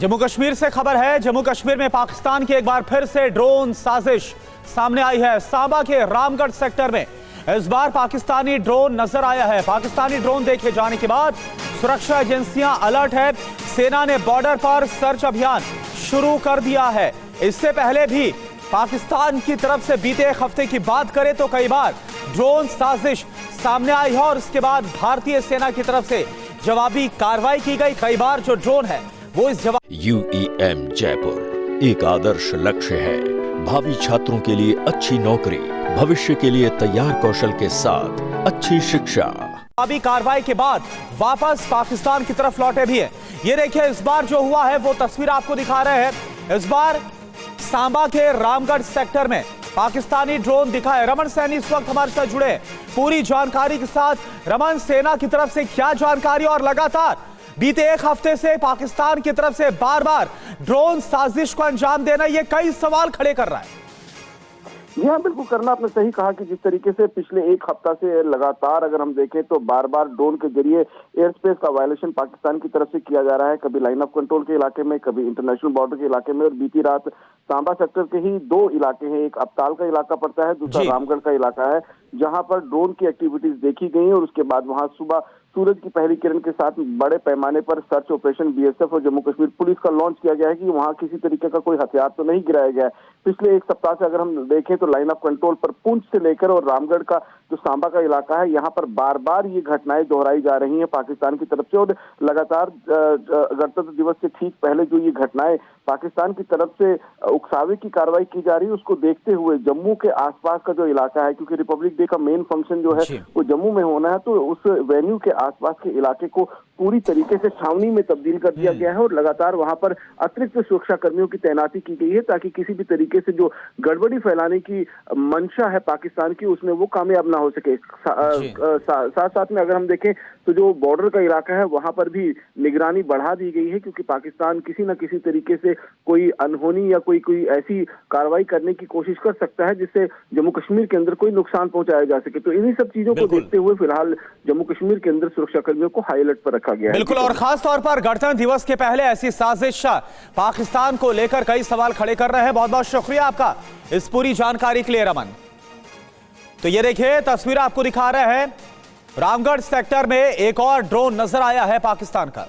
जम्मू कश्मीर से खबर है। जम्मू कश्मीर में पाकिस्तान की एक बार फिर से ड्रोन साजिश सामने आई है। सांबा के रामगढ़ सेक्टर में इस बार पाकिस्तानी ड्रोन नजर आया है। पाकिस्तानी ड्रोन देखे जाने के बाद सुरक्षा एजेंसियां अलर्ट है। सेना ने बॉर्डर पर सर्च अभियान शुरू कर दिया है। इससे पहले भी पाकिस्तान की तरफ से बीते एक हफ्ते की बात करें तो कई बार ड्रोन साजिश सामने आई है और उसके बाद भारतीय सेना की तरफ से जवाबी कार्रवाई की गई। कई बार जो ड्रोन है वो इस UEM जयपुर एक आदर्श लक्ष्य है। भावी छात्रों के लिए अच्छी नौकरी, भविष्य के लिए तैयार कौशल के साथ अच्छी शिक्षा। जवाबी कार्रवाई के बाद वापस पाकिस्तान की तरफ लौटे भी है। ये देखिए इस बार जो हुआ है वो तस्वीर आपको दिखा रहे हैं। इस बार सांबा के रामगढ़ सेक्टर में पाकिस्तानी ड्रोन दिखा है। रमन सैनी इस वक्त हमारे साथ जुड़े पूरी जानकारी के साथ। रमन, सेना की तरफ से क्या जानकारी और लगातार बीते एक हफ्ते से पाकिस्तान की तरफ से बार बार ड्रोन साजिश को अंजाम देना ये कई सवाल खड़े कर रहा है। जी हाँ, बिल्कुल करना आपने सही कहा कि जिस तरीके से पिछले एक हफ्ता से लगातार अगर हम देखें तो बार बार ड्रोन के जरिए एयर स्पेस का वायलेशन पाकिस्तान की तरफ से किया जा रहा है। कभी लाइन ऑफ कंट्रोल के इलाके में, कभी इंटरनेशनल बॉर्डर के इलाके में। और बीती रात सांबा सेक्टर के ही दो इलाके हैं, एक अबताल का इलाका पड़ता है, दूसरा रामगढ़ का इलाका है, जहां पर ड्रोन की एक्टिविटीज देखी गई। और उसके बाद वहां सुबह सूरज की पहली किरण के साथ बड़े पैमाने पर सर्च ऑपरेशन BSF और जम्मू कश्मीर पुलिस का लॉन्च किया गया है कि वहां किसी तरीके का कोई हथियार तो नहीं गिराया गया है। पिछले एक सप्ताह से अगर हम देखें तो लाइन ऑफ कंट्रोल पर पुंछ से लेकर और रामगढ़ का जो सांबा का इलाका है, यहाँ पर बार बार ये घटनाएं दोहराई जा रही हैं पाकिस्तान की तरफ से। और लगातार गणतंत्र दिवस से ठीक पहले जो ये घटनाएं पाकिस्तान की तरफ से उकसावे की कार्रवाई की जा रही है, उसको देखते हुए जम्मू के आसपास का जो इलाका है, क्योंकि रिपब्लिक डे का मेन फंक्शन जो है वो जम्मू में होना है, तो उस वेन्यू के आसपास के इलाके को पूरी तरीके से छावनी में तब्दील कर दिया गया है। और लगातार वहां पर अतिरिक्त सुरक्षा कर्मियों की तैनाती की गई है ताकि किसी भी तरीके से जो गड़बड़ी फैलाने की मंशा है पाकिस्तान की, उसमें वो कामयाब ना हो सके। साथ साथ में अगर हम देखें तो जो बॉर्डर का इलाका है वहां पर भी निगरानी बढ़ा दी गई है, क्योंकि पाकिस्तान किसी न किसी तरीके से कोई अनहोनी या कोई ऐसी कार्रवाई करने की कोशिश कर सकता है जिससे जम्मू कश्मीर के अंदर कोई नुकसान पहुंचाया जा सके। तो इन्हीं सब चीजों को देखते हुए फिलहाल जम्मू कश्मीर के अंदर सुरक्षा कर्मियों को हाई अलर्ट पर रखा गया है। बिल्कुल, और खास तौर पर गणतंत्र दिवस के पहले ऐसी साजिश पाकिस्तान को लेकर कई सवाल खड़े कर रहे हैं। बहुत बहुत शुक्रिया आपका इस पूरी जानकारी के लिए रमन। तो ये देखिए तस्वीर आपको दिखा रहे हैं, रामगढ़ सेक्टर में एक और ड्रोन नजर आया है पाकिस्तान का।